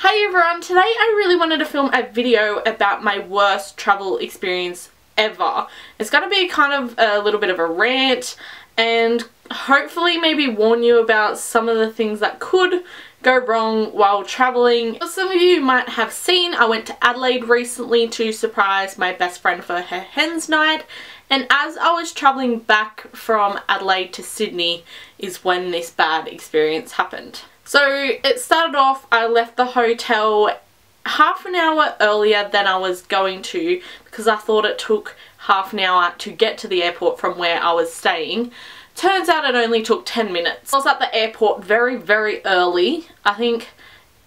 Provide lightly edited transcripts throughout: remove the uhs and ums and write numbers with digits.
Hi everyone, today I really wanted to film a video about my worst travel experience ever. It's going to be kind of a little bit of a rant and hopefully maybe warn you about some of the things that could go wrong while traveling. As some of you might have seen, I went to Adelaide recently to surprise my best friend for her hen's night, and as I was traveling back from Adelaide to Sydney is when this bad experience happened. So it started off, I left the hotel half an hour earlier than I was going to because I thought it took half an hour to get to the airport from where I was staying. Turns out it only took 10 minutes. I was at the airport very early, I think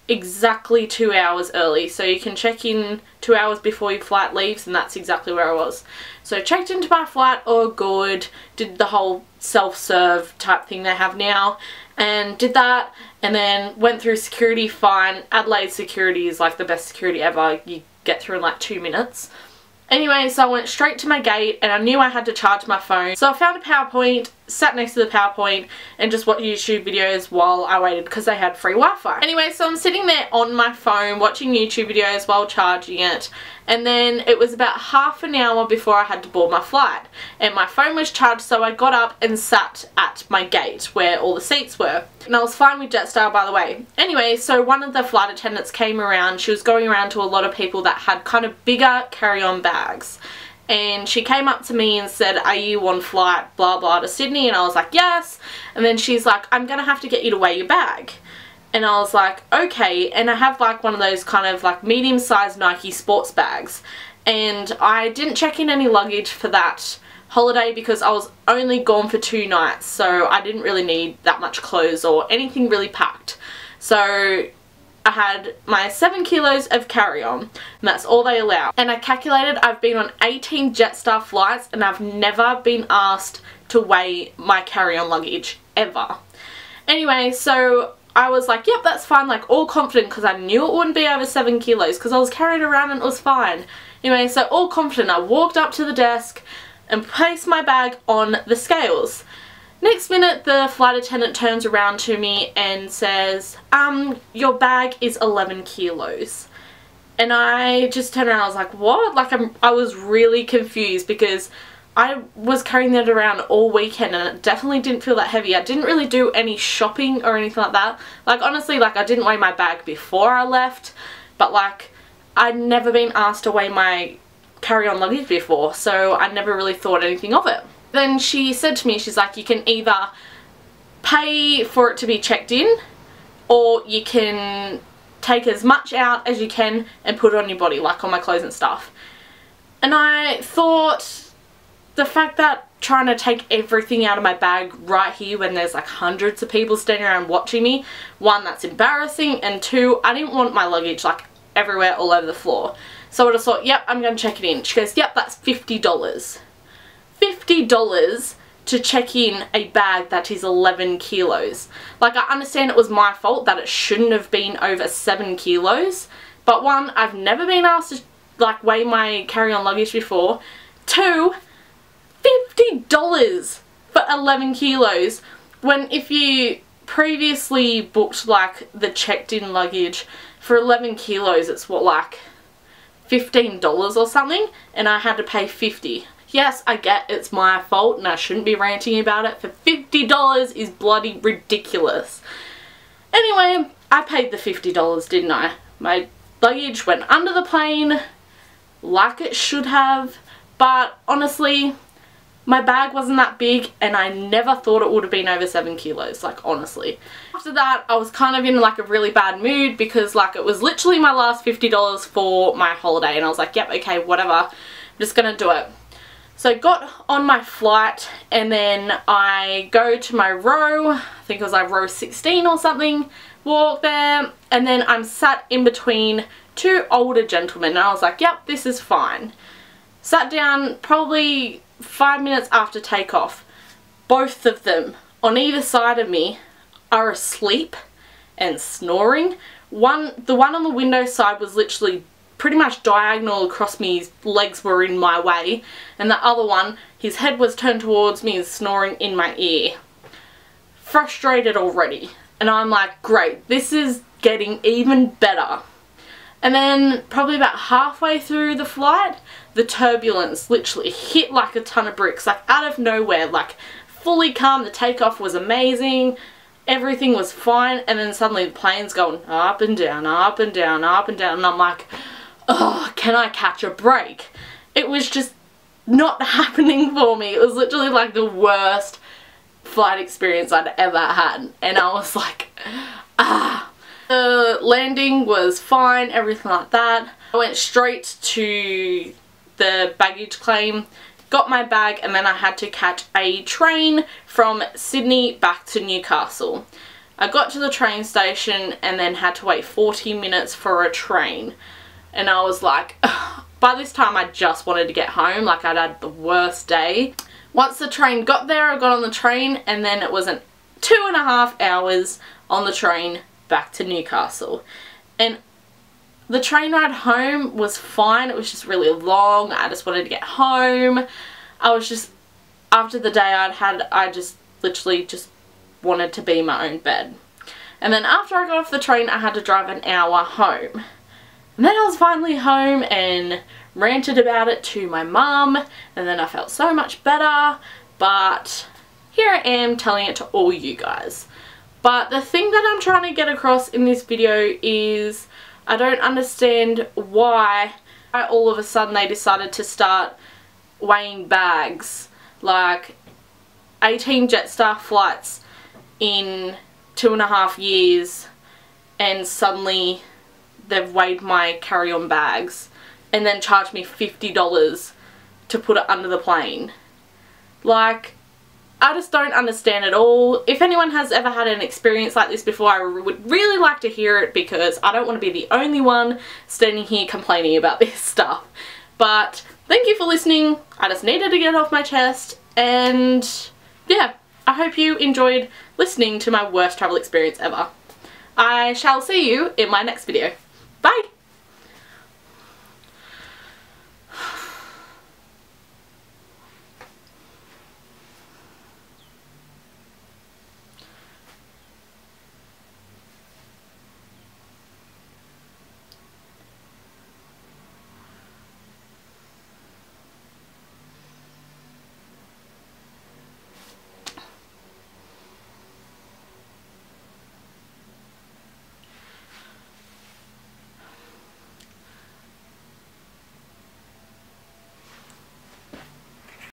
exactly 2 hours early, so you can check in 2 hours before your flight leaves, and that's exactly where I was. So checked into my flight, all good, did the whole self-serve type thing they have now, and did that, and then went through security fine. Adelaide security is like the best security ever, you get through in like 2 minutes. Anyway, so I went straight to my gate and I knew I had to charge my phone. So I found a PowerPoint, sat next to the PowerPoint and just watched YouTube videos while I waited because they had free Wi-Fi. Anyway, so I'm sitting there on my phone watching YouTube videos while charging it, and then it was about half an hour before I had to board my flight and my phone was charged, so I got up and sat at my gate where all the seats were. And I was fine with Jetstar, by the way. Anyway, so one of the flight attendants came around. She was going around to a lot of people that had kind of bigger carry-on bags. And she came up to me and said, "Are you on flight blah blah to Sydney?" And I was like, "Yes." And then she's like, "I'm gonna have to get you to weigh your bag." And I was like, "Okay." And I have like one of those kind of like medium-sized Nike sports bags. And I didn't check in any luggage for that holiday because I was only gone for 2 nights, so I didn't really need that much clothes or anything really packed. So I had my 7 kilos of carry-on, and that's all they allow. And I calculated I've been on 18 Jetstar flights and I've never been asked to weigh my carry-on luggage, ever. Anyway, so I was like, yep, that's fine, like all confident because I knew it wouldn't be over 7 kilos because I was carrying it around and it was fine. Anyway, so all confident, I walked up to the desk and placed my bag on the scales. Next minute, the flight attendant turns around to me and says, your bag is 11 kilos. And I just turned around, I was like, what? Like, I was really confused because I was carrying that around all weekend and it definitely didn't feel that heavy. I didn't really do any shopping or anything like that. Like, honestly, like, I didn't weigh my bag before I left, but like, I'd never been asked to weigh my carry-on luggage before, so I never really thought anything of it. Then she said to me, she's like, you can either pay for it to be checked in, or you can take as much out as you can and put it on your body, like on my clothes and stuff. And I thought, the fact that trying to take everything out of my bag right here when there's like hundreds of people standing around watching me, one, that's embarrassing, and two, I didn't want my luggage like everywhere all over the floor. So I just thought, yep, I'm going to check it in. She goes, yep, that's $50. $50 to check in a bag that is 11 kilos. Like, I understand it was my fault that it shouldn't have been over 7 kilos. But one, I've never been asked to like weigh my carry-on luggage before. Two, $50 for 11 kilos. When if you previously booked like the checked in luggage for 11 kilos, it's what, like $15 or something, and I had to pay $50. Yes, I get it's my fault and I shouldn't be ranting about it, for $50 is bloody ridiculous. Anyway, I paid the $50, didn't I? My luggage went under the plane like it should have, but honestly, my bag wasn't that big and I never thought it would have been over 7 kilos, like honestly. After that, I was kind of in like a really bad mood because like it was literally my last $50 for my holiday, and I was like, yep, okay, whatever, I'm just gonna do it. So I got on my flight and then I go to my row, I think it was like row 16 or something, walk there, and then I'm sat in between 2 older gentlemen and I was like, yep, this is fine. Sat down probably 5 minutes after takeoff. Both of them on either side of me are asleep and snoring. The one on the window side was literally pretty much diagonal across me, his legs were in my way, and the other one, his head was turned towards me and snoring in my ear. Frustrated already. And I'm like, great, this is getting even better. And then probably about halfway through the flight, the turbulence literally hit like a ton of bricks, like out of nowhere, like fully calm. The takeoff was amazing, everything was fine, and then suddenly the plane's going up and down, up and down, up and down, and I'm like, oh, can I catch a break? It was just not happening for me. It was literally like the worst flight experience I'd ever had, and I was like, ah. The landing was fine, everything like that. I went straight to the baggage claim, got my bag, and then I had to catch a train from Sydney back to Newcastle. I got to the train station and then had to wait 40 minutes for a train, and I was like, ugh. By this time I just wanted to get home, like I'd had the worst day. Once the train got there, I got on the train, and then it was 2.5 hours on the train back to Newcastle. And the train ride home was fine. It was just really long. I just wanted to get home. I was just, after the day I'd had, I just literally just wanted to be in my own bed. And then after I got off the train, I had to drive an hour home. And then I was finally home and ranted about it to my mum, and then I felt so much better, but here I am telling it to all you guys. But the thing that I'm trying to get across in this video is I don't understand why all of a sudden they decided to start weighing bags. Like 18 Jetstar flights in 2.5 years, and suddenly they've weighed my carry-on bags and then charged me $50 to put it under the plane. Like, I just don't understand it all. If anyone has ever had an experience like this before, I would really like to hear it, because I don't want to be the only one standing here complaining about this stuff. But thank you for listening. I just needed to get it off my chest, and yeah, I hope you enjoyed listening to my worst travel experience ever. I shall see you in my next video. Bye!